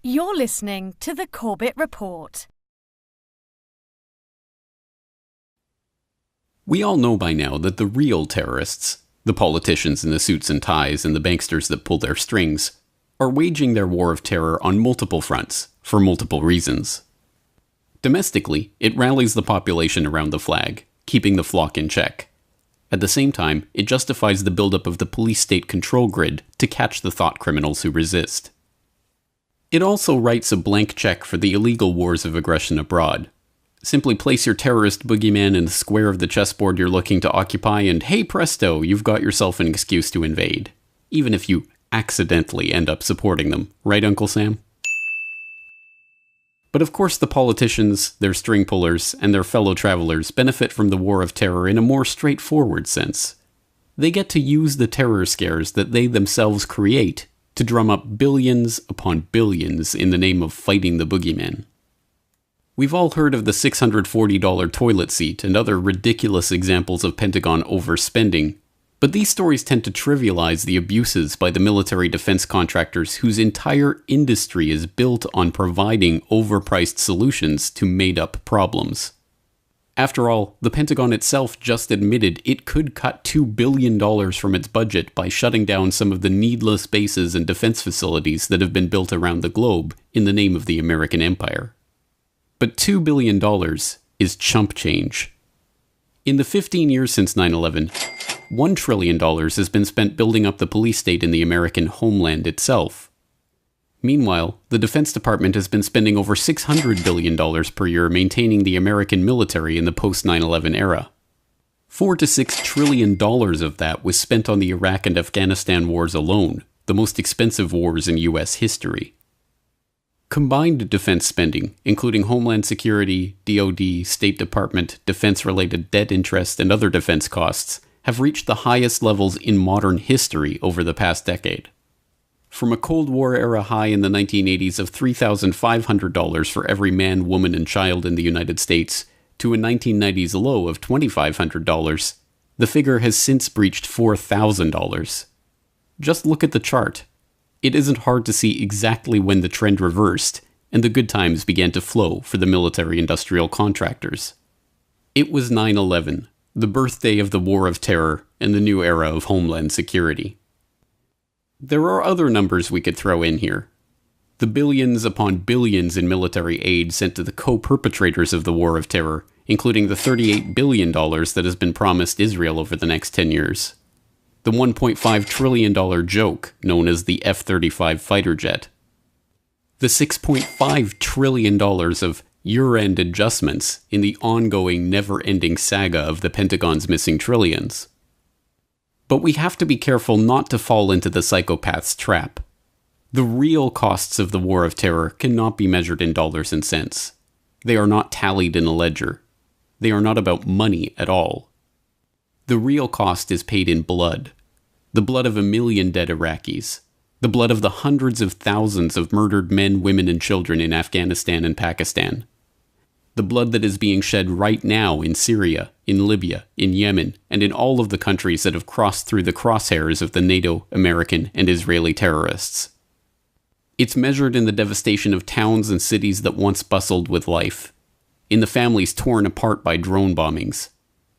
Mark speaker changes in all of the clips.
Speaker 1: You're listening to the Corbett Report.
Speaker 2: We all know by now that the real terrorists, the politicians in the suits and ties and the banksters that pull their strings, are waging their war of terror on multiple fronts, for multiple reasons. Domestically, it rallies the population around the flag, keeping the flock in check. At the same time, it justifies the buildup of the police-state control grid to catch the thought criminals who resist. It also writes a blank check for the illegal wars of aggression abroad. Simply place your terrorist boogeyman in the square of the chessboard you're looking to occupy and hey presto, you've got yourself an excuse to invade. Even if you accidentally end up supporting them. Right, Uncle Sam? But of course the politicians, their string pullers, and their fellow travelers benefit from the war of terror in a more straightforward sense. They get to use the terror scares that they themselves create to drum up billions upon billions in the name of fighting the boogeyman. We've all heard of the $640 toilet seat and other ridiculous examples of Pentagon overspending, but these stories tend to trivialize the abuses by the military defense contractors whose entire industry is built on providing overpriced solutions to made-up problems. After all, the Pentagon itself just admitted it could cut $2 billion from its budget by shutting down some of the needless bases and defense facilities that have been built around the globe in the name of the American empire. But $2 billion is chump change. In the 15 years since 9/11, $1 trillion has been spent building up the police state in the American homeland itself. Meanwhile, the Defense Department has been spending over $600 billion per year maintaining the American military in the post-9/11 era. $4 to $6 trillion of that was spent on the Iraq and Afghanistan wars alone, the most expensive wars in U.S. history. Combined defense spending, including Homeland Security, DoD, State Department, defense-related debt interest, and other defense costs, have reached the highest levels in modern history over the past decade. From a Cold War-era high in the 1980s of $3,500 for every man, woman, and child in the United States, to a 1990s low of $2,500, the figure has since breached $4,000. Just look at the chart. It isn't hard to see exactly when the trend reversed, and the good times began to flow for the military-industrial contractors. It was 9/11, the birthday of the War of Terror and the new era of Homeland Security. There are other numbers we could throw in here. The billions upon billions in military aid sent to the co-perpetrators of the War of Terror, including the $38 billion that has been promised Israel over the next 10 years. The $1.5 trillion joke known as the F-35 fighter jet. The $6.5 trillion of year-end adjustments in the ongoing, never-ending saga of the Pentagon's missing trillions. But we have to be careful not to fall into the psychopath's trap. The real costs of the War of Terror cannot be measured in dollars and cents. They are not tallied in a ledger. They are not about money at all. The real cost is paid in blood. The blood of 1 million dead Iraqis. The blood of the hundreds of thousands of murdered men, women, and children in Afghanistan and Pakistan. The blood that is being shed right now in Syria, in Libya, in Yemen, and in all of the countries that have crossed through the crosshairs of the NATO, American, and Israeli terrorists. It's measured in the devastation of towns and cities that once bustled with life, in the families torn apart by drone bombings,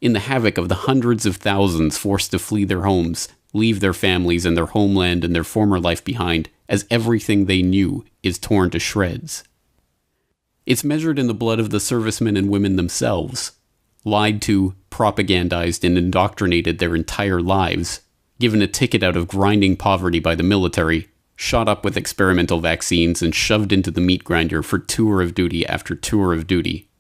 Speaker 2: in the havoc of the hundreds of thousands forced to flee their homes, leave their families and their homeland and their former life behind as everything they knew is torn to shreds. It's measured in the blood of the servicemen and women themselves, lied to, propagandized, and indoctrinated their entire lives, given a ticket out of grinding poverty by the military, shot up with experimental vaccines, and shoved into the meat grinder for tour of duty after tour of duty.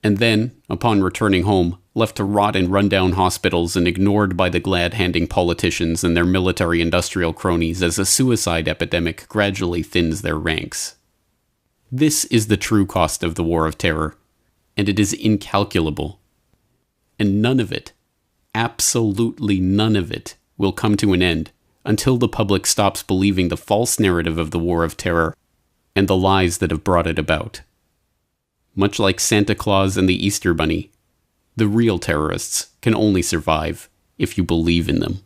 Speaker 2: And then, upon returning home, left to rot in rundown hospitals and ignored by the glad-handing politicians and their military-industrial cronies as a suicide epidemic gradually thins their ranks. This is the true cost of the War of Terror, and it is incalculable. And none of it, absolutely none of it, will come to an end until the public stops believing the false narrative of the War of Terror and the lies that have brought it about. Much like Santa Claus and the Easter Bunny, the real terrorists can only survive if you believe in them.